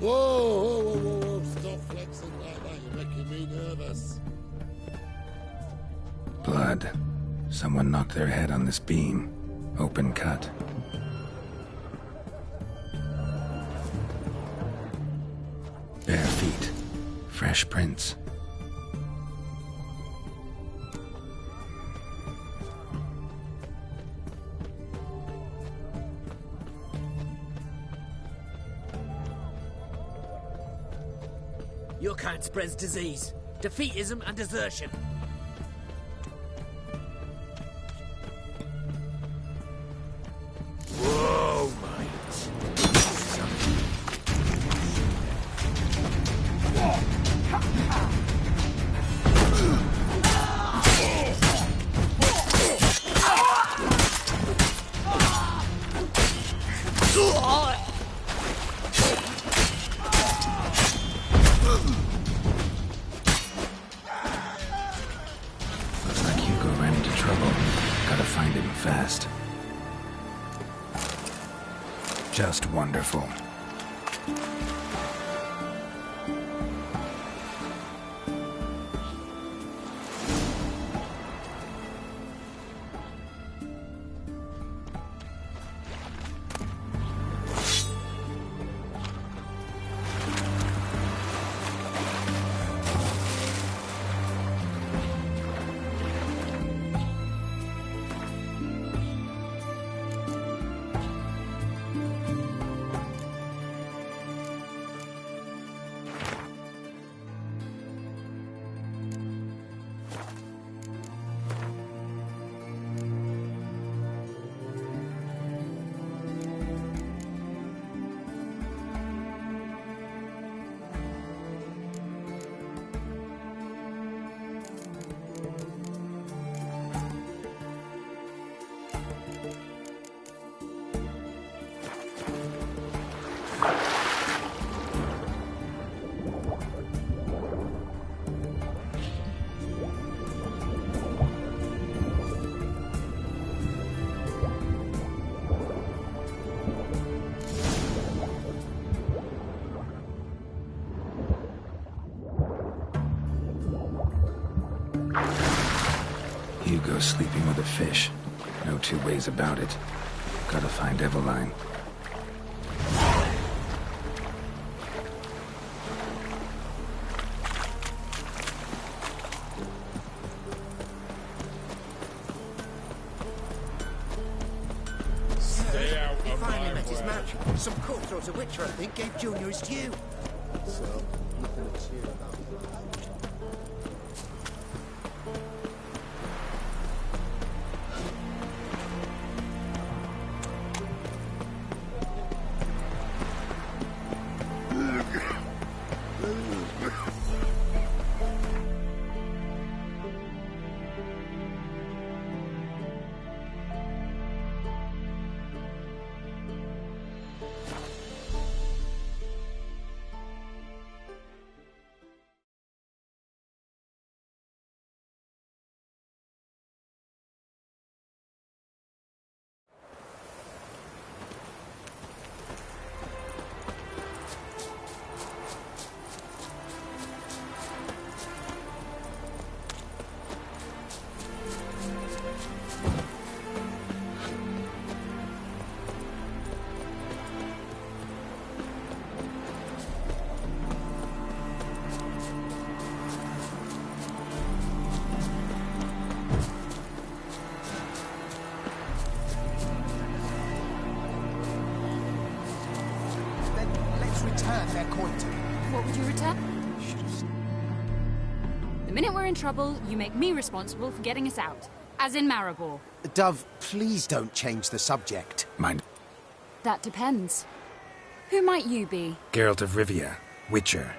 Whoa! Stop flexing like that. You're making me nervous. Blood. Someone knocked their head on this beam. Open cut. Bare feet. Fresh prints. Your kind spreads disease, defeatism and desertion. Whoa, mate. Looks like Hugo ran into trouble. Gotta find him fast. Just wonderful. Hugo's sleeping with a fish. No two ways about it. Gotta find Eveline. Stay out of Finally my met his way. match. Some cutthroat a witcher, I think, gave Junior his due. So, nothing to cheer about. Return their coin to me. What would you return? Should have... The minute we're in trouble, you make me responsible for getting us out. As in Maribor. Dove, please don't change the subject. Mind. That depends. Who might you be? Geralt of Rivia. Witcher.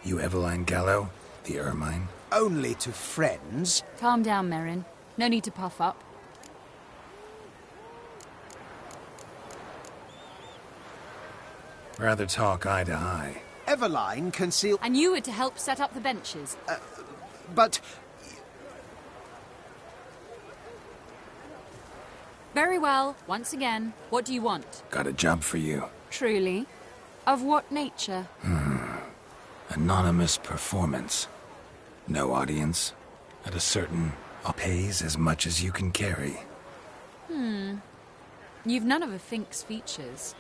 You Eveline Gallo? The Ermine? Only to friends. Calm down, Merrin. No need to puff up. Rather talk eye to eye. Eveline concealed... And you were to help set up the benches. But... Very well. Once again, what do you want? Got a job for you. Truly? Of what nature? Anonymous performance. No audience. At a certain pays as much as you can carry. You've none of a Fink's features.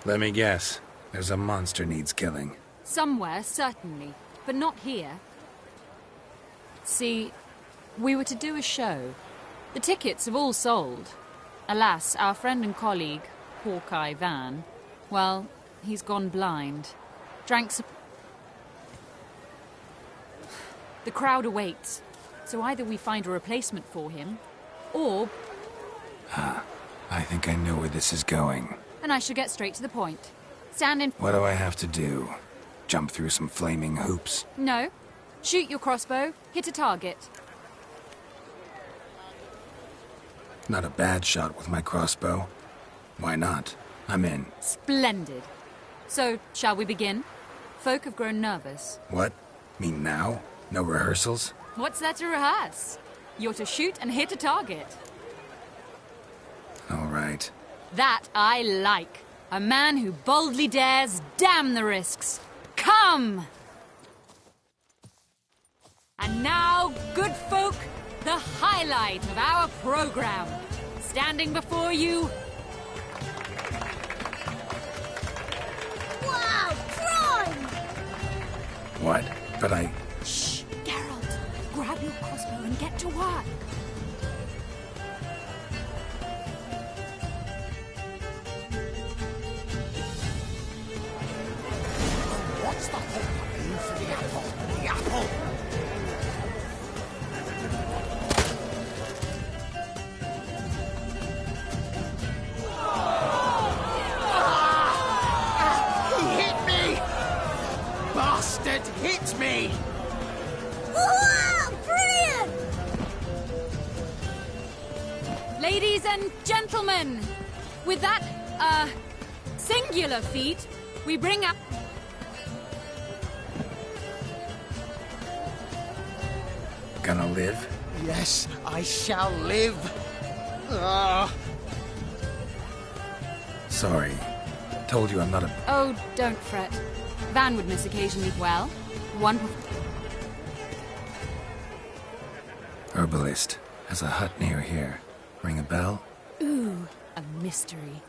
Let me guess. There's a monster needs killing. Somewhere, certainly, but not here. See, we were to do a show. The tickets have all sold. Alas, our friend and colleague, Hawkeye Van, well, he's gone blind. Drank some... The crowd awaits, so either we find a replacement for him, or... I think I know where this is going. And I should get straight to the point. Stand in... What do I have to do? Jump through some flaming hoops? No. Shoot your crossbow, hit a target. Not a bad shot with my crossbow. Why not? I'm in. Splendid. So, shall we begin? Folk have grown nervous. What? Mean now? No rehearsals? What's there to rehearse? You're to shoot and hit a target. All right. That I like. A man who boldly dares, damn the risks. Come! And now, good folk, the highlight of our program. Standing before you... Wow, crime! What? But I... Shh, Geralt. Grab your crossbow and get to work. What's the whole thing for the apple? The apple! He hit me! Bastard hit me! Wow, brilliant! Ladies and gentlemen, with that, singular feat, we bring up... Gonna live? Yes, I shall live. Ah. Sorry. Told you I'm not a... Oh, don't fret. Van would miss occasionally. Well, one... Herbalist. Has a hut near here. Ring a bell? Ooh, a mystery.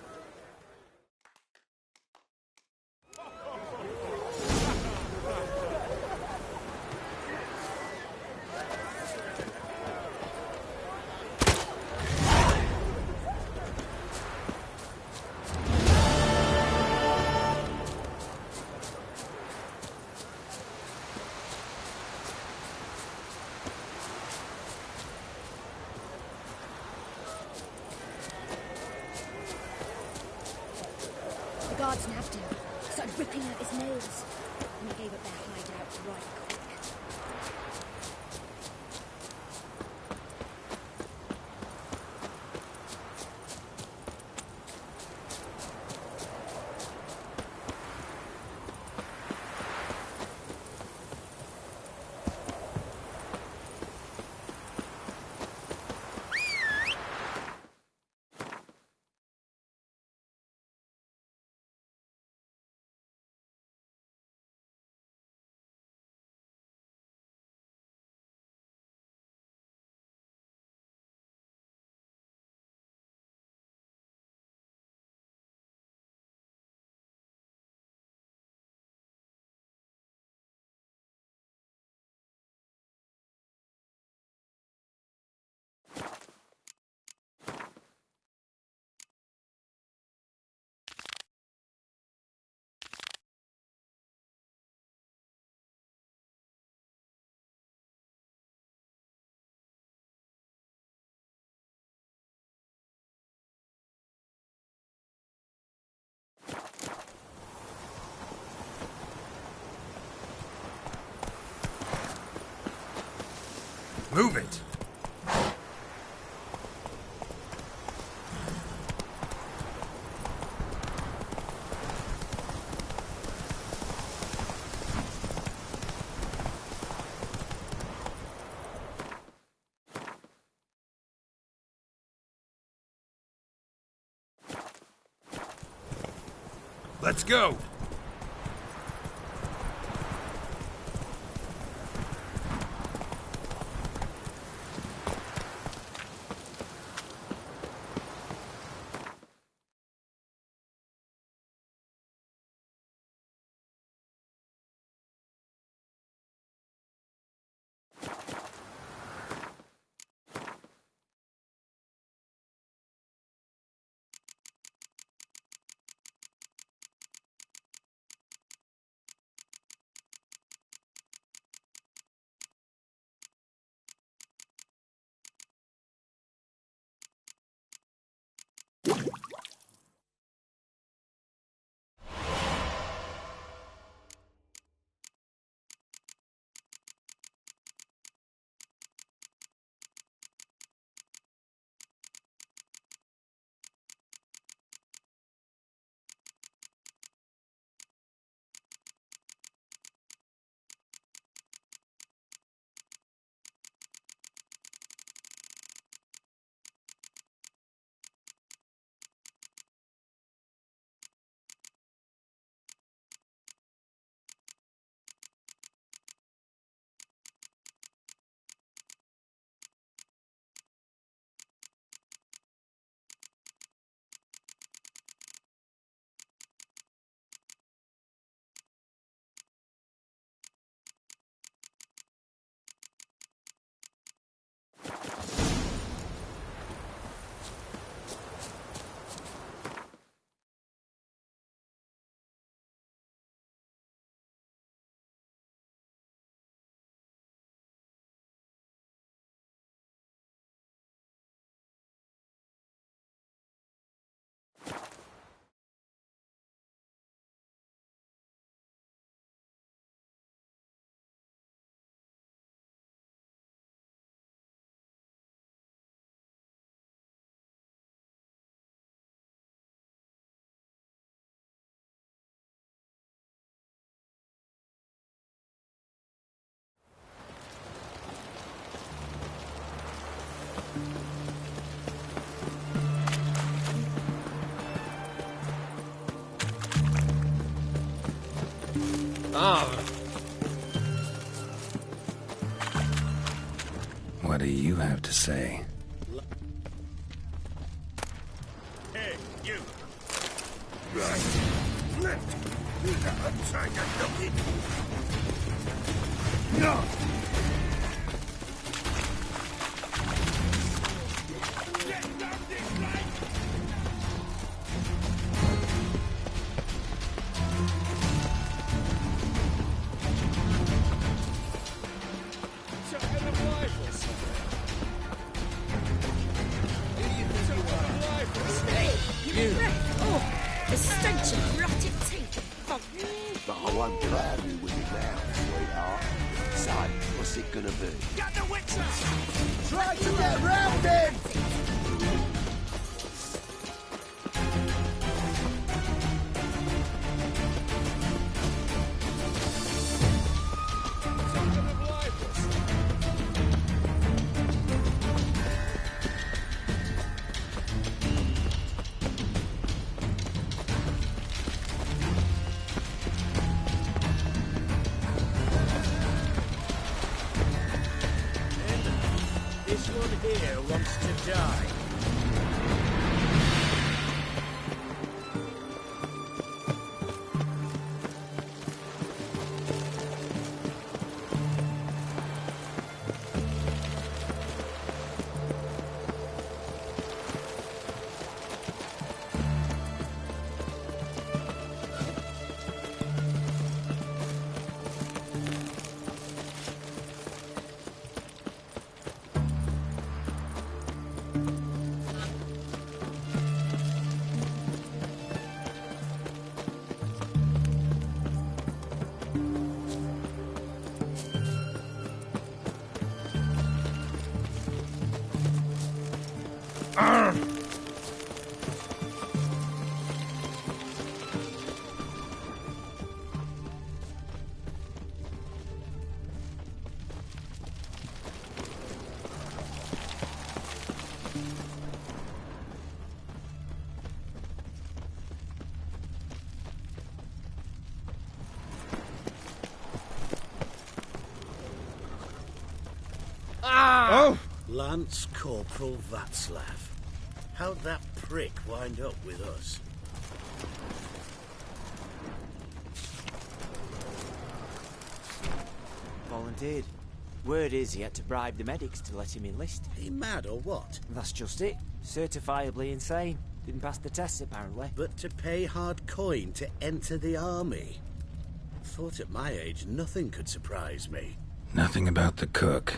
The guards nabbed him, started ripping out his nails, and they gave up their hideout right quick. Move it! Let's go. What do you have to say? Hey, you! Right. Left! I'm trying to knock it! No! Get down this right! The stench of rotted teeth. Fuck. But I won't cloud you with it now, sweetheart. So, what's it gonna be? Get the witcher! Try to get round him! This one here wants to die. Lance Corporal Václav. How'd that prick wind up with us? Volunteered. Word is he had to bribe the medics to let him enlist. He mad or what? That's just it. Certifiably insane. Didn't pass the tests, apparently. But to pay hard coin to enter the army? Thought at my age nothing could surprise me. Nothing about the cook.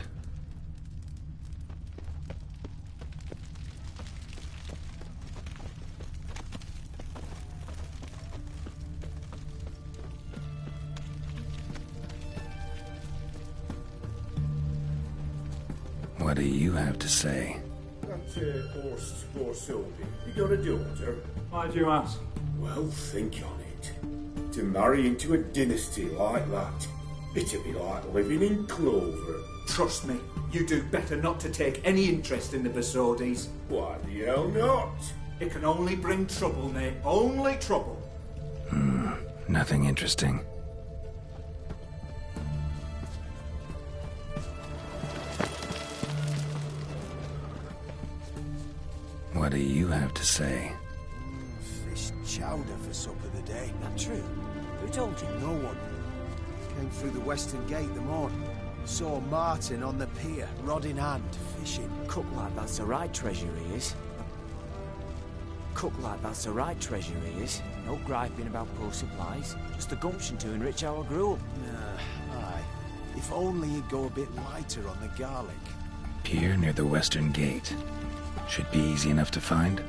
What do you have to say? That horse for Sylvie. You got a daughter? Why do you ask? Well, think on it. To marry into a dynasty like that, it'd be like living in clover. Trust me, you do better not to take any interest in the Basodis. Why the hell not? It can only bring trouble, Nate. Only trouble. Nothing interesting. What do you have to say? Fish chowder for supper today. That true? Who told you? No one. Came through the western gate the morning. Saw Martin on the pier, rod in hand, fishing. Cook like that's the right treasure he is. Cook like that's the right treasure he is. No griping about poor supplies. Just the gumption to enrich our gruel. Aye. If only you'd go a bit lighter on the garlic. Pier near the western gate. Should be easy enough to find.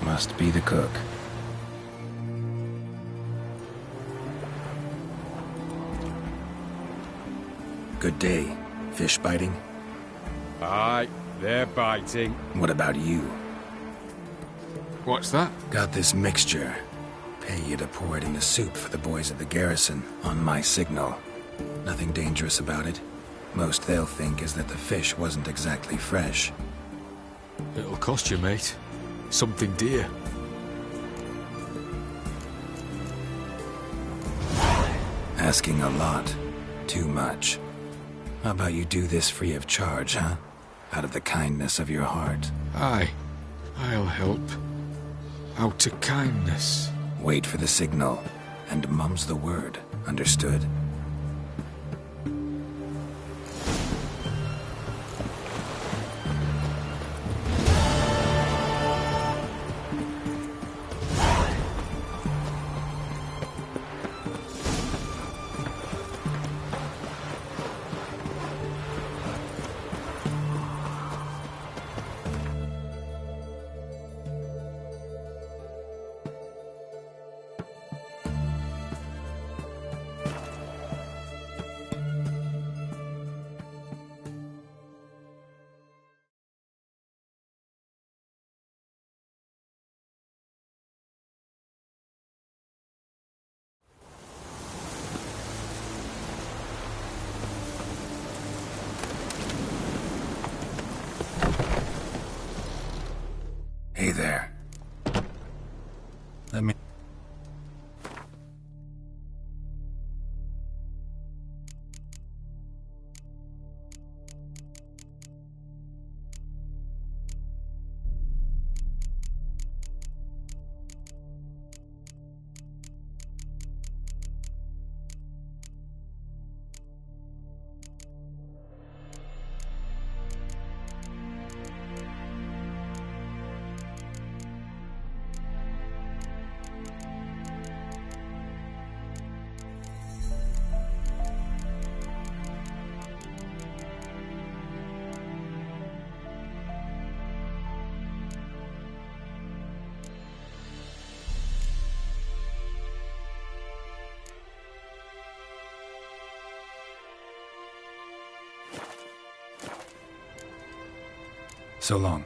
Must be the cook. Good day. Fish biting? Aye, they're biting. What about you? What's that? Got this mixture. Pay you to pour it in the soup for the boys at the garrison, on my signal. Nothing dangerous about it. Most they'll think is that the fish wasn't exactly fresh. It'll cost you, mate. Something dear. Asking a lot. Too much. How about you do this free of charge, huh? Out of the kindness of your heart. Aye, I'll help. Out of kindness. Wait for the signal, and mum's the word. Understood? So long.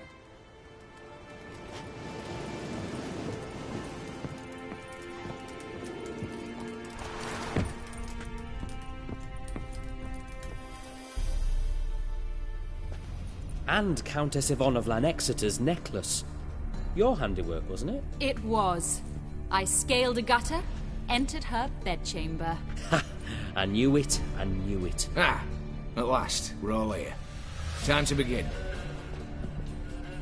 And Countess Yvonne of Lanexeter's necklace. Your handiwork, wasn't it? It was. I scaled a gutter, entered her bedchamber. Ha! I knew it, I knew it. Ah, at last, we're all here. Time to begin.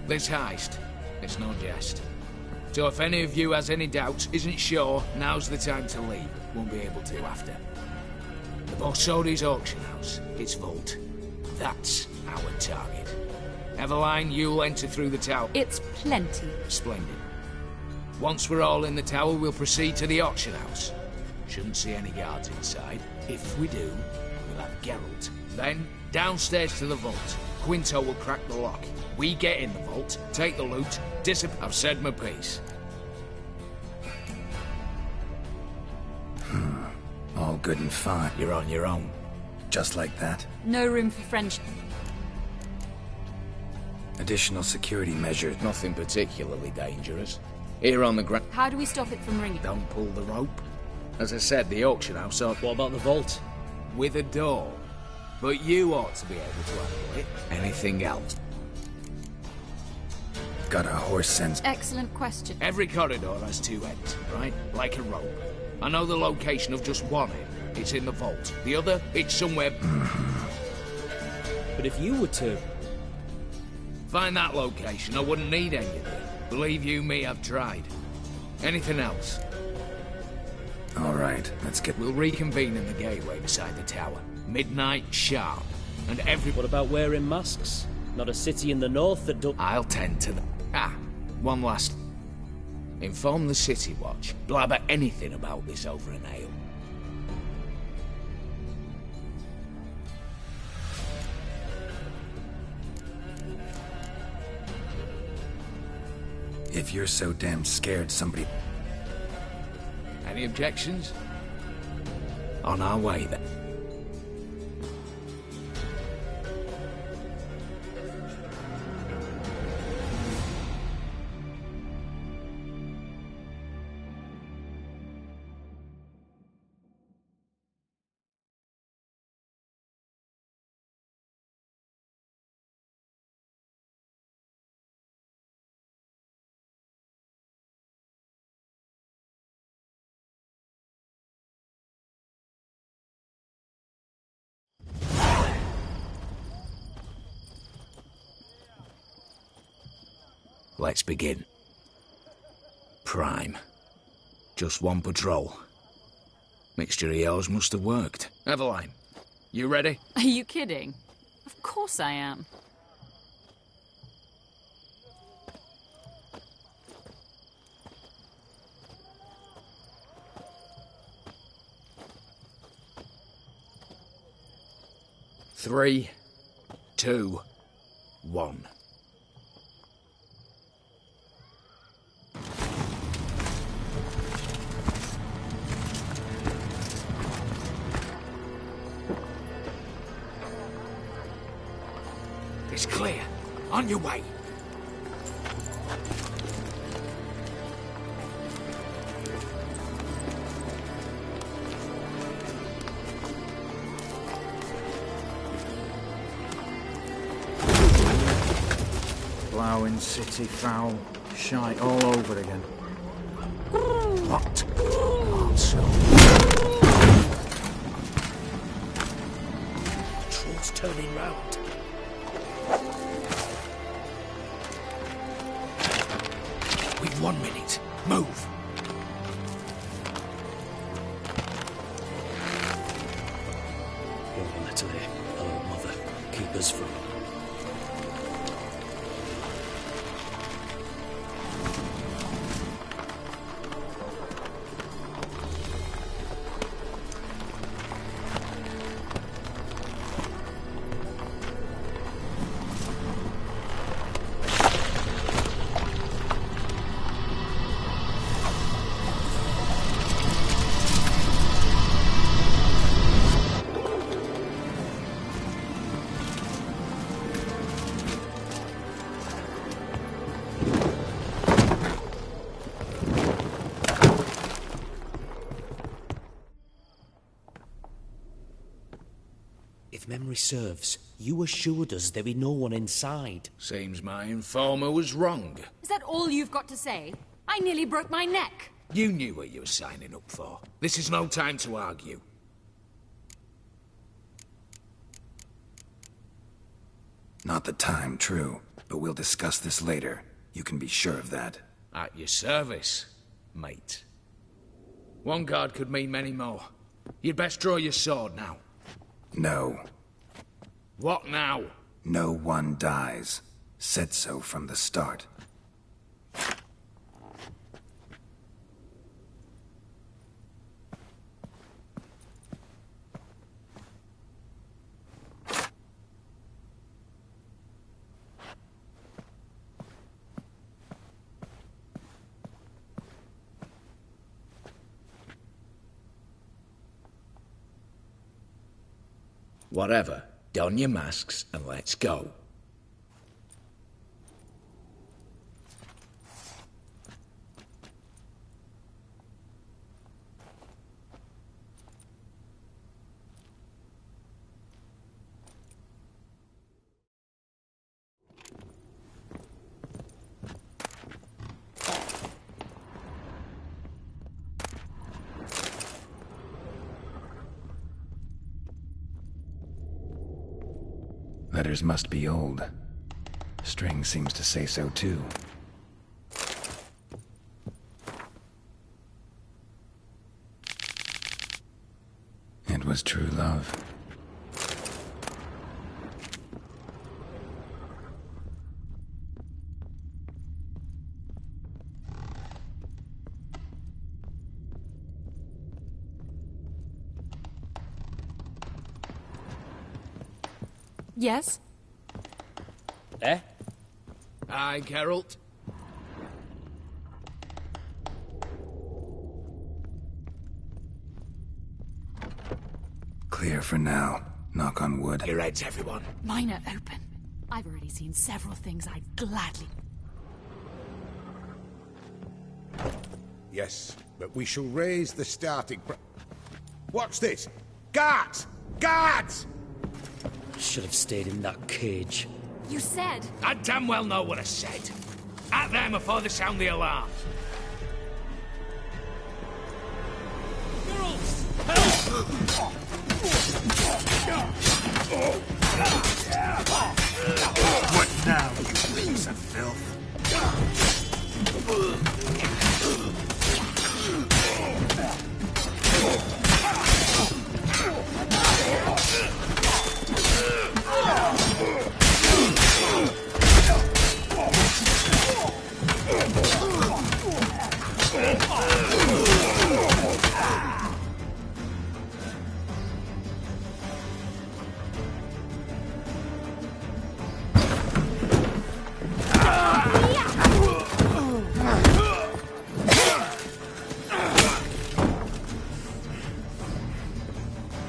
This heist, it's no jest. So if any of you has any doubts, isn't sure, now's the time to leave. Won't be able to after. The Borsodi's auction house, its vault. That's our target. Eveline, you'll enter through the tower. It's plenty. Splendid. Once we're all in the tower, we'll proceed to the auction house. Shouldn't see any guards inside. If we do, we'll have Geralt. Then, downstairs to the vault. Quinto will crack the lock. We get in the vault, take the loot, disappear. I've said my piece. All good and fine. You're on your own. Just like that? No room for friendship. Additional security measures. Nothing particularly dangerous. Here on the ground. How do we stop it from ringing? Don't pull the rope. As I said, the auction house. What about the vault? With a door. But you ought to be able to handle it. Anything else? Got a horse sense. Excellent question. Every corridor has two ends, right? Like a rope. I know the location of just one end. It's in the vault. The other, it's somewhere... But if you were to... find that location, I wouldn't need anything. Believe you me, I've tried. Anything else? All right, let's get... We'll reconvene in the gateway beside the tower. Midnight sharp. And What about wearing masks? Not a city in the north that don't... I'll tend to them. Ah, one last... Inform the City Watch. Blabber anything about this over an ale. If you're so damn scared, somebody... Any objections? On our way, then. Let's begin. Prime. Just one patrol. Mixture of yours must have worked. Eveline, you ready? Are you kidding? Of course I am. Three, 2, 1. It's clear. On your way. Ploughing city foul. Shite all over again. What? Also. Patrol's turning round. We've 1 minute. Move. You're Natalie. Oh, mother. Keep us from... If memory serves, you assured us there be no one inside. Seems my informer was wrong. Is that all you've got to say? I nearly broke my neck. You knew what you were signing up for. This is no time to argue. Not the time, true. But we'll discuss this later. You can be sure of that. At your service, mate. One guard could mean many more. You'd best draw your sword now. No. What now? No one dies. Said so from the start. Whatever. Don your masks and let's go. Letters must be old. String seems to say so too. It was true love. Yes? Eh? Aye, Geralt. Clear for now. Knock on wood. Your heads, everyone. Mine are open. I've already seen several things I'd gladly... Yes, but we shall raise the starting What's this? Guards! Guards! Should have stayed in that cage. You said... I damn well know what I said. At them before they sound the alarm. What now, you piece of filth?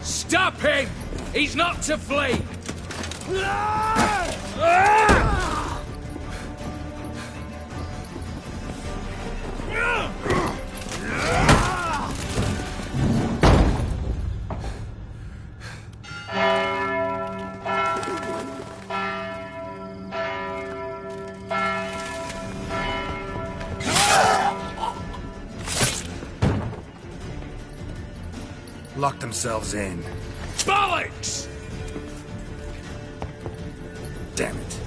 Stop him! He's not to flee! Lock themselves in. Bollocks! Damn it.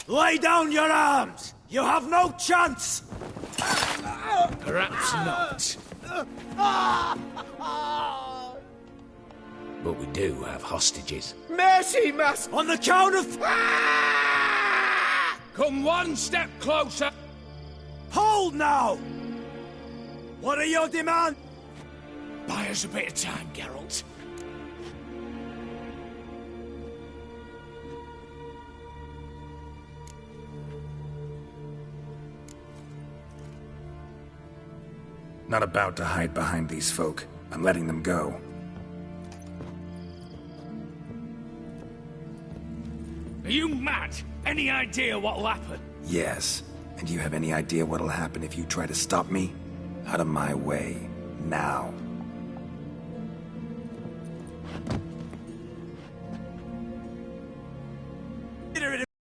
Lay down your arms! You have no chance! Perhaps not. But we do have hostages. Mercy, mass! On the count of... Come one step closer! Hold now! What are your demands? Buy us a bit of time, Geralt. Not about to hide behind these folk. I'm letting them go. Are you mad? Any idea what'll happen? Yes. And you have any idea what'll happen if you try to stop me? Out of my way. Now.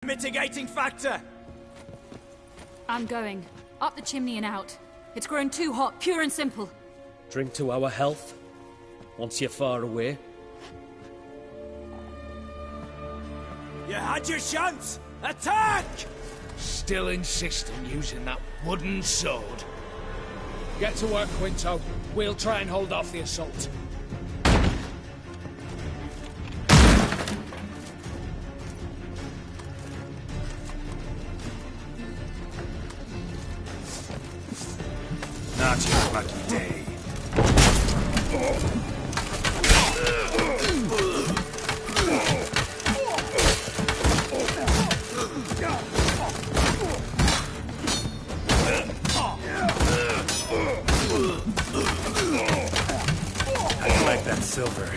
Mitigating factor! I'm going. Up the chimney and out. It's grown too hot, pure and simple. Drink to our health. Once you're far away. You had your chance! Attack! Still insist on using that wooden sword. Get to work, Quinto. We'll try and hold off the assault. Not your lucky day. I like that silver.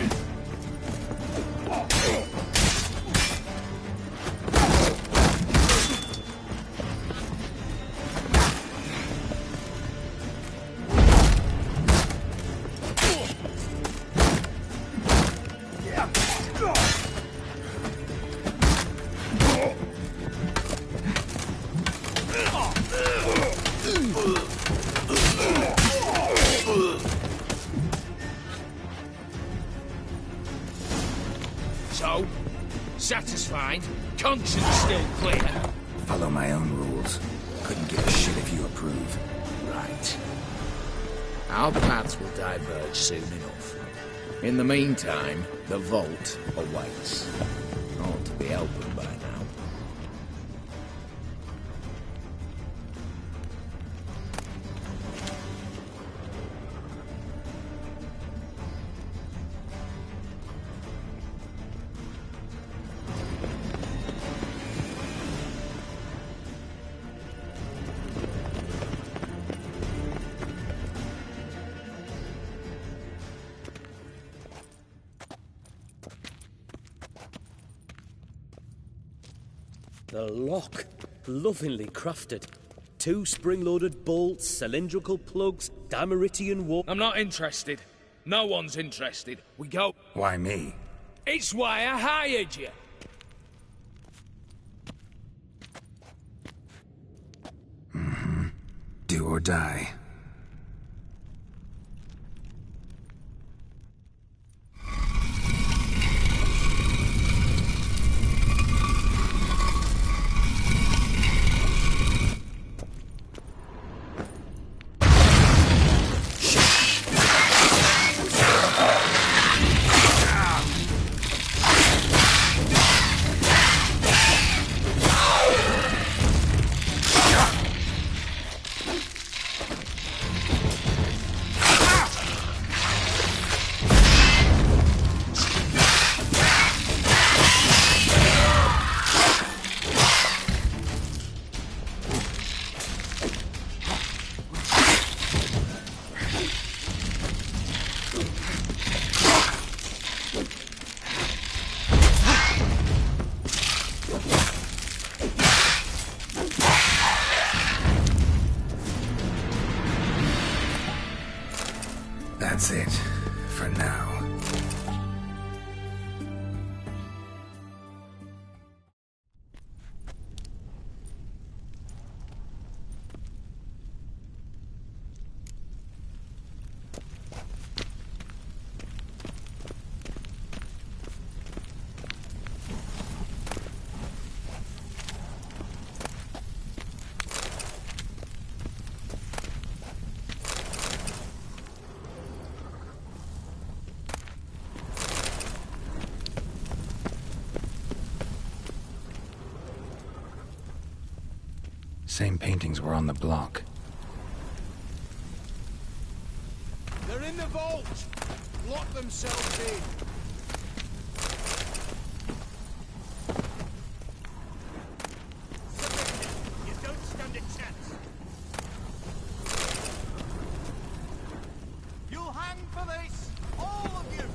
So, satisfied? Conscience still clear? Follow my own rules. Couldn't give a shit if you approve. Right. Our paths will diverge soon enough. In the meantime, the vault awaits. Ought to be open by now. The lock. Lovingly crafted. 2 spring-loaded bolts, cylindrical plugs, Dameritian wood. I'm not interested. No one's interested. We go. Why me? It's why I hired you. Do or die. That's it, for now. Same paintings were on the block. They're in the vault! Lock themselves in! You don't stand a chance! You'll hang for this! All of you!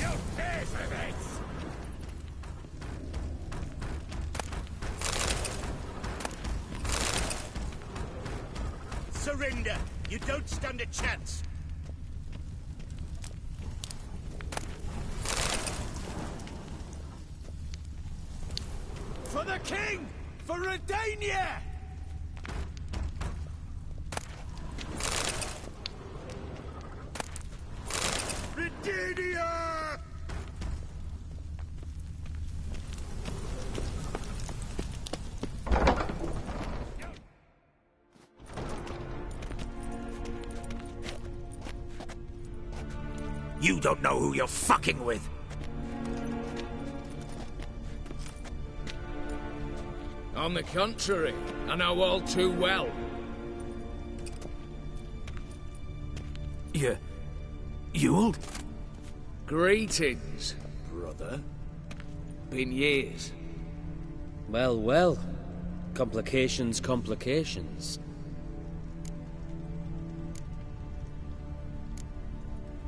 You'll pay for this! Surrender! You don't stand a chance! king! For Redania! Redania! You don't know who you're fucking with. On the contrary, I know all too well. Ewald? Greetings, brother. Been years. Well, well. Complications, complications.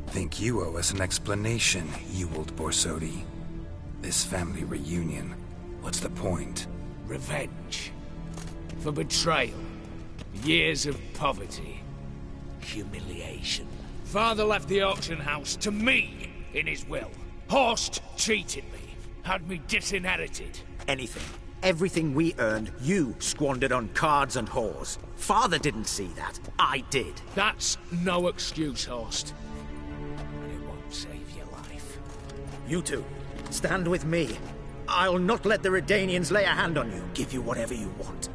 Think you owe us an explanation, Ewald Borsodi. This family reunion, what's the point? Revenge. For betrayal. Years of poverty. Humiliation. Father left the auction house to me in his will. Horst cheated me. Had me disinherited. Anything. Everything we earned, you squandered on cards and whores. Father didn't see that. I did. That's no excuse, Horst. And it won't save your life. You two, stand with me. I'll not let the Redanians lay a hand on you. Give you whatever you want.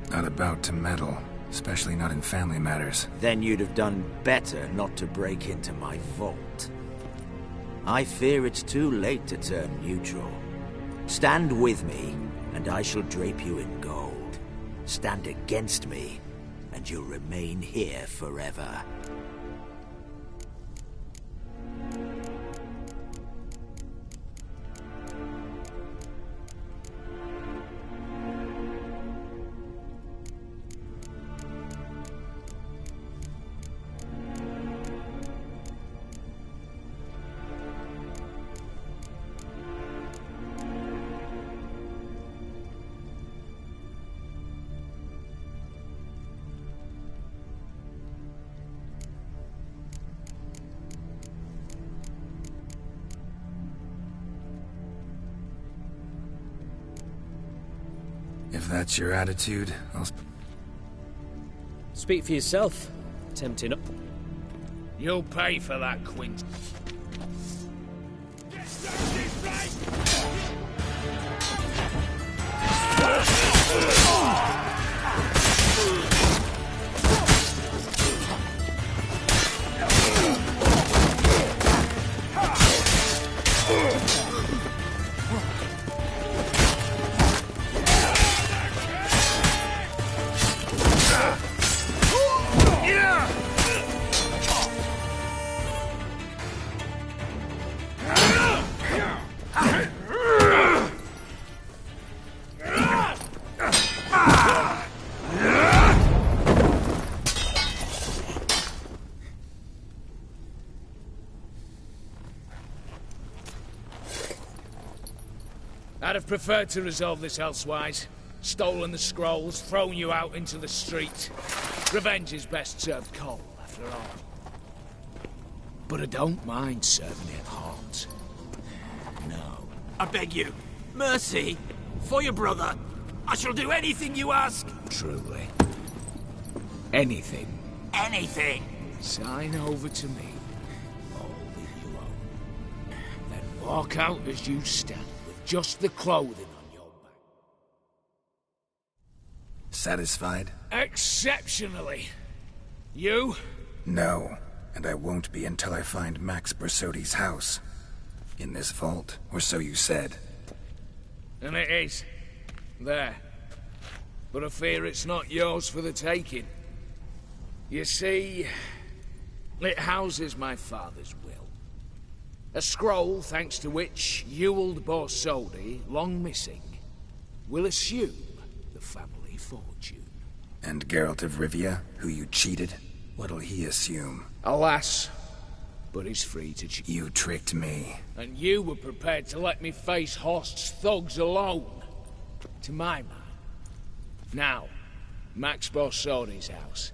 Not about to meddle, especially not in family matters. Then you'd have done better not to break into my vault. I fear it's too late to turn neutral. Stand with me, and I shall drape you in gold. Stand against me, and you'll remain here forever. If that's your attitude, I'll... Speak for yourself. Tempting. You'll pay for that, Quint. I'd have preferred to resolve this elsewise. Stolen the scrolls, thrown you out into the street. Revenge is best served cold, after all. But I don't mind serving it hot. No. I beg you, mercy, for your brother. I shall do anything you ask. Truly. Anything. Anything. Sign over to me. All that you own. Then walk out as you stand. Just the clothing on your back. Satisfied? Exceptionally. You? No, and I won't be until I find Max Borsodi's house. In this vault, or so you said. And it is. There. But I fear it's not yours for the taking. You see, it houses my father's will. A scroll thanks to which Ewald Borsodi, long missing, will assume the family fortune. And Geralt of Rivia, who you cheated, what'll he assume? Alas, but he's free to choose. You tricked me. And you were prepared to let me face Horst's thugs alone. To my mind. Now, Max Borsodi's house.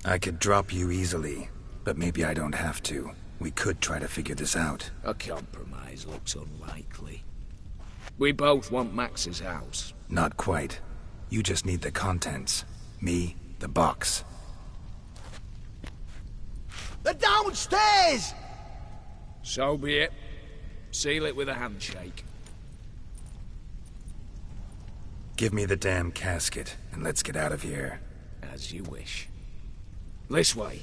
I could drop you easily, but maybe I don't have to. We could try to figure this out. A compromise looks unlikely. We both want Max's house. Not quite. You just need the contents. Me, the box. They're downstairs! So be it. Seal it with a handshake. Give me the damn casket, and let's get out of here. As you wish. This way.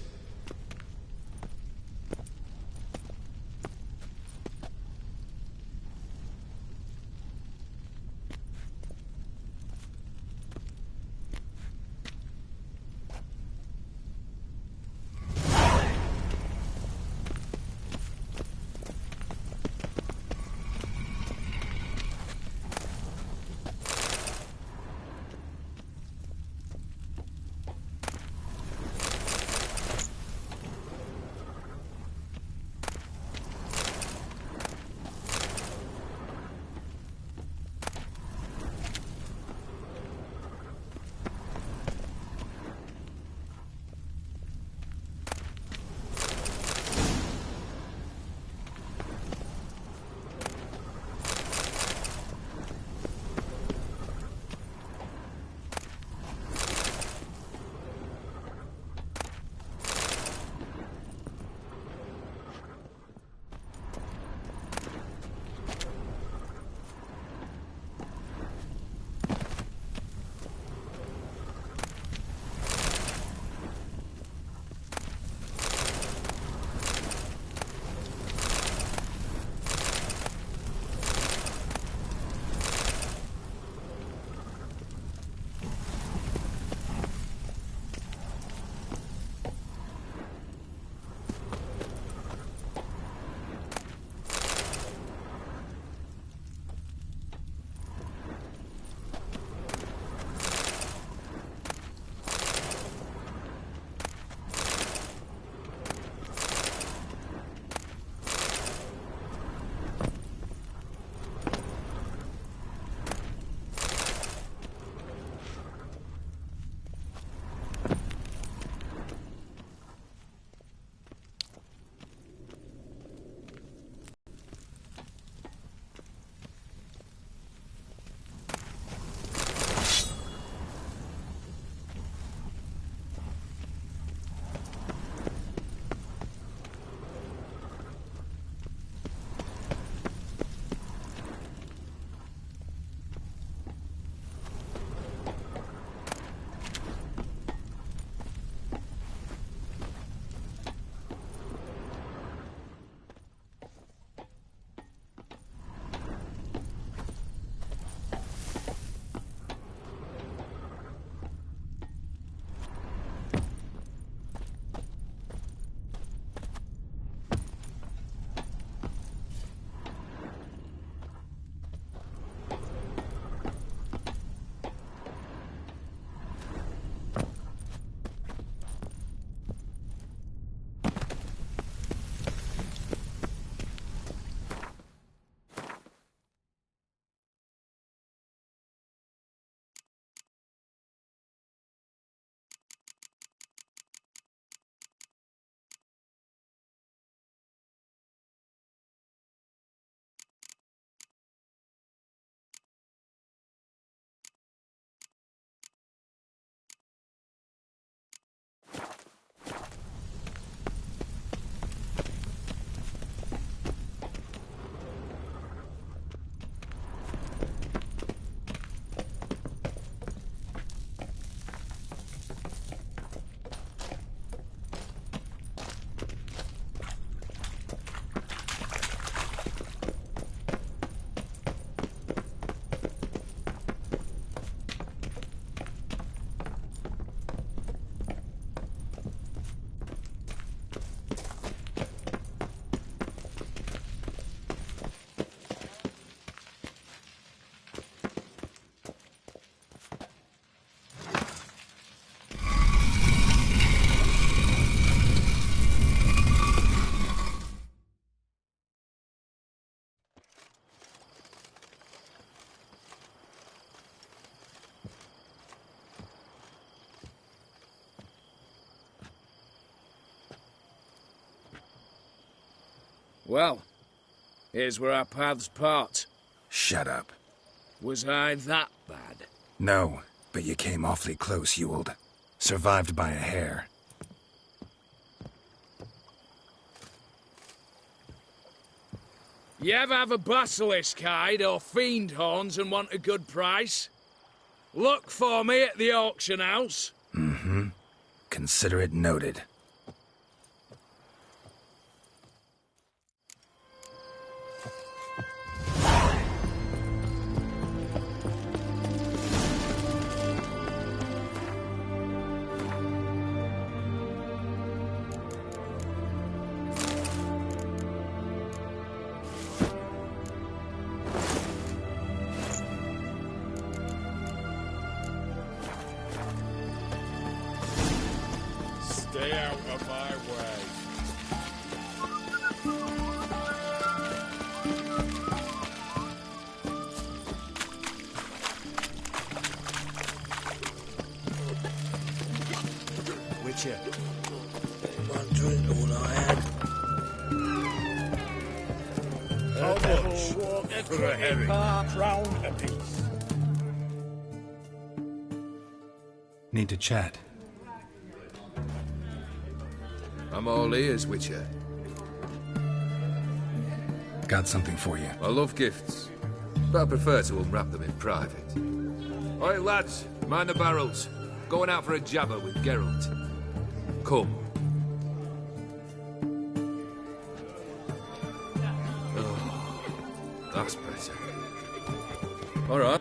Well, here's where our paths part. Shut up. Was I that bad? No, but you came awfully close, Ewald. Survived by a hair. You ever have a basilisk hide or fiend horns and want a good price? Look for me at the auction house. Mm-hmm. Consider it noted. Stay out of my way. Witcher. One drink, all I had. How much for a herring? £1 apiece. Need to chat. I'm all ears, Witcher. Got something for you. I love gifts, but I prefer to unwrap them in private. Oi, lads, mind the barrels. Going out for a jabber with Geralt. Come. Oh, that's better. All right.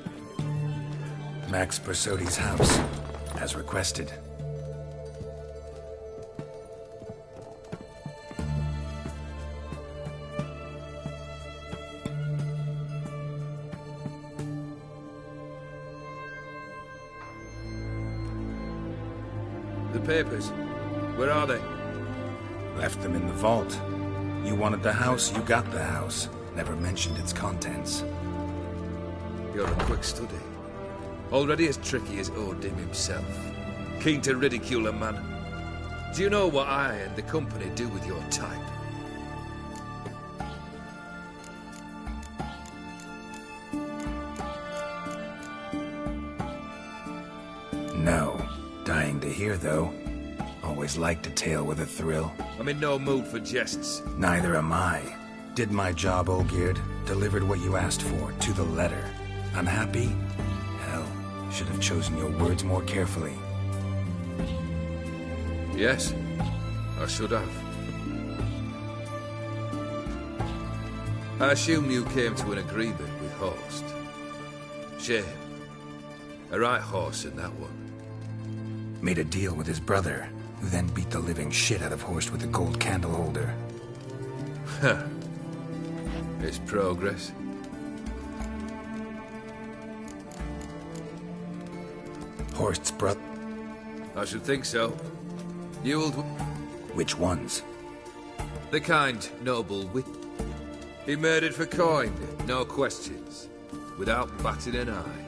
Max Bersodi's house, as requested. The papers, where are they? Left them in the vault. You wanted the house, you got the house. Never mentioned its contents. You're a quick study. Already as tricky as Odin himself. Keen to ridicule a man. Do you know what I and the company do with your type? No. Dying to hear, though. Always liked a tale with a thrill. I'm in no mood for jests. Neither am I. Did my job, Olgierd. Delivered what you asked for, to the letter. Unhappy? Hell, should have chosen your words more carefully. Yes, I should have. I assume you came to an agreement with Horst. Shame. A right horse in that one. Made a deal with his brother, who then beat the living shit out of Horst with a gold candle holder. Huh. It's progress. Horst's brother? I should think so. Ewald... Which ones? The kind, noble wit. He murdered for coin, no questions. Without batting an eye.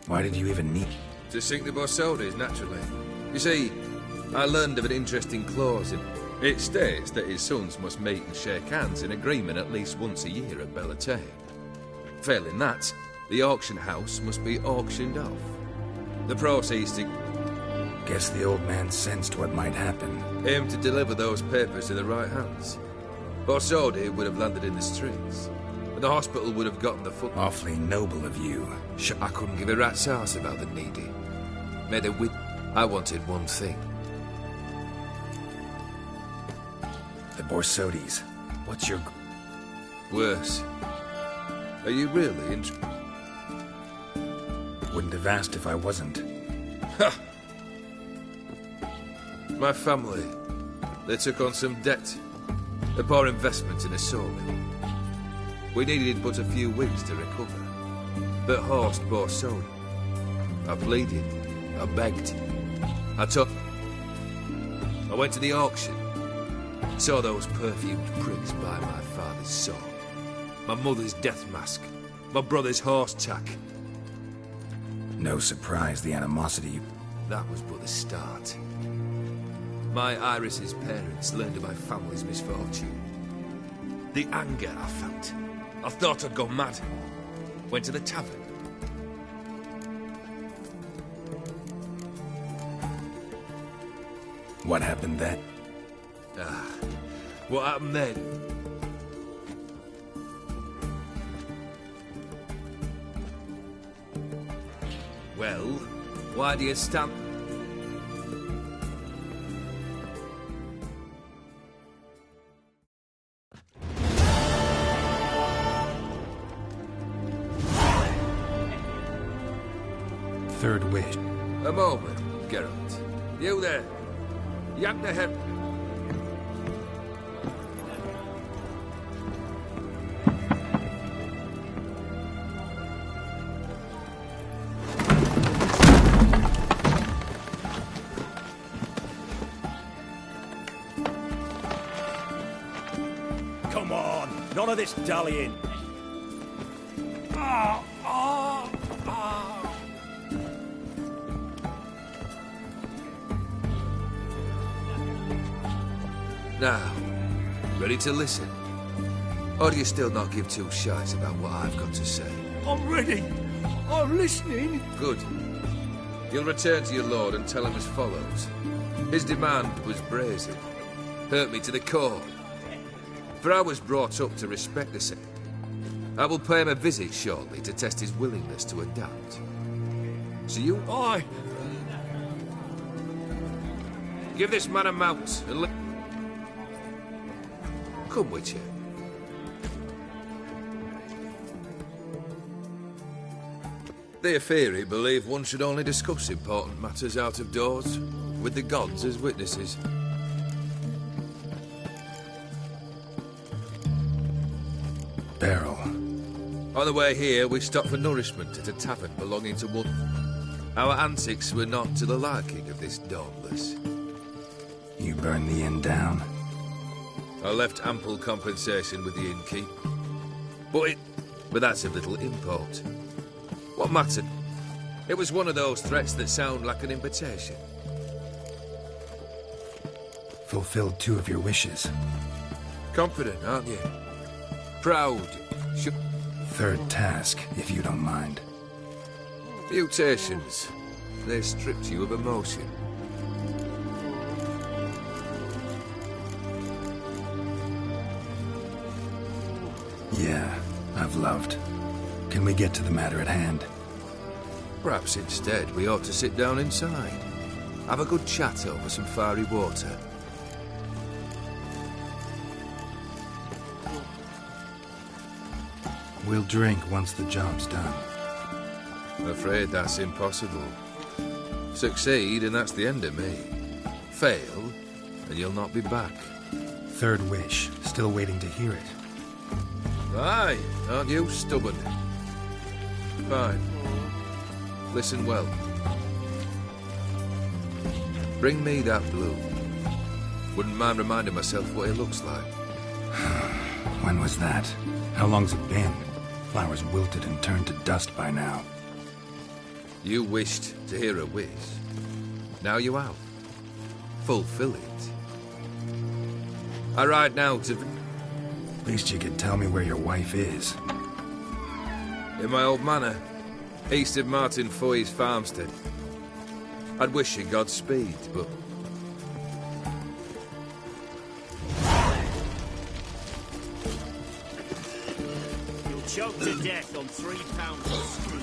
Why did you even need... To sink the Borsodis, naturally. You see, I learned of an interesting clause in it. It states that his sons must meet and shake hands in agreement at least once a year at valtain. Failing that, the auction house must be auctioned off. The proceeds to... Guess the old man sensed what might happen. Aim to deliver those papers in the right hands. Borsodi would have landed in the streets, and the hospital would have gotten the foot... Awfully noble of you. I couldn't give a rat's ass about the needy. Made a wit... I wanted one thing. The Borsodis. What's your... Worse. Are you really interested? Wouldn't have asked if I wasn't. Ha! My family, they took on some debt. A poor investment in a sawmill. We needed but a few weeks to recover. But Horst Borsodi. I pleaded. I begged. I went to the auction. Saw those perfumed pricks by my father's sword. My mother's death mask. My brother's horse tack. No surprise the animosity... That was but the start. my Iris's parents learned of my family's misfortune. The anger I felt. I thought I'd gone mad. Went to the tavern. What happened then? What happened then? Well, why do you stand... Third wish. A moment, Geralt. You there. Yank the head... Come on, none of this dallying. Now, ready to listen? Or do you still not give two shites about what I've got to say? I'm ready. I'm listening. Good. You'll return to your lord and tell him as follows. His demand was brazen. Hurt me to the core. For I was brought up to respect the same. I will pay him a visit shortly to test his willingness to adapt. So you... Aye. Give this man a mount and let... Come with you. The Aetheri believe one should only discuss important matters out of doors, with the gods as witnesses. Beryl. On the way here, we stopped for nourishment at a tavern belonging to one. Our antics were not to the liking of this Dauntless. You burned the inn down? I left ample compensation with the innkeep. But that's of little import. What mattered? It was one of those threats that sound like an invitation. Fulfilled two of your wishes. Confident, aren't you? Proud. Third task, if you don't mind. Mutations. They stripped you of emotion. Yeah, I've loved. Can we get to the matter at hand? Perhaps instead we ought to sit down inside. Have a good chat over some fiery water. We'll drink once the job's done. I'm afraid that's impossible. Succeed and that's the end of me. Fail and you'll not be back. Third wish. Still waiting to hear it. Aye, aren't you stubborn? Fine. Listen well. Bring me that blue. Wouldn't mind reminding myself what it looks like. When was that? How long's it been? Flowers wilted and turned to dust by now. You wished to hear a wish. Now you have. Fulfill it. I ride now to... At least you could tell me where your wife is. In my old manor, east of Martin Foy's farmstead. I'd wish you Godspeed, but... You'll choke to death on 3 pounds of screw.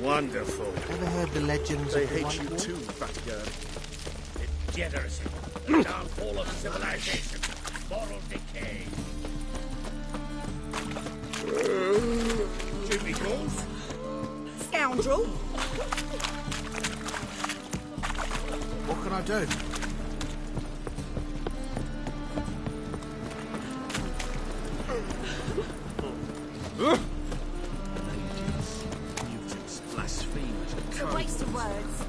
Wonderful. Ever heard the legends They of the hate White you Wolf? too, Batgirl. Degeneracy. The downfall of civilization. Moral decay. Jimmy Balls? Scoundrel! What can I do? Mutants, blasphemers, It's a waste of words.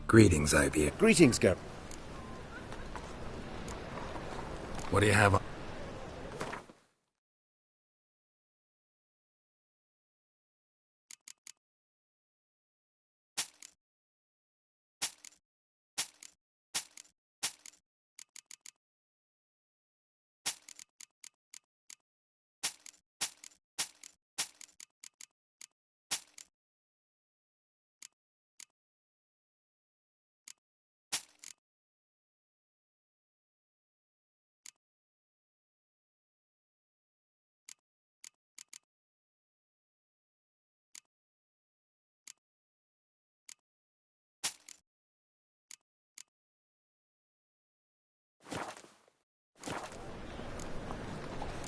Greetings, IBA. Greetings, Gab. What do you have on?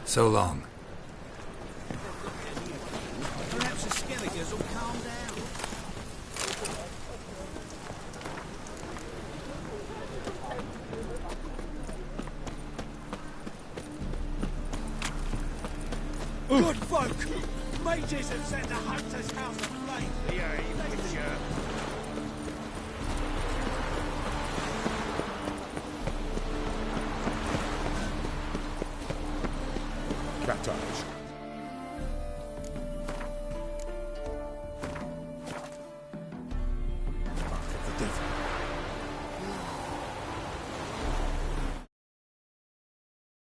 So long. Perhaps the Skelligers will calm down. Good folk! Mages have set the hunter's house aflame. Behave, Witcher. Cat eyes.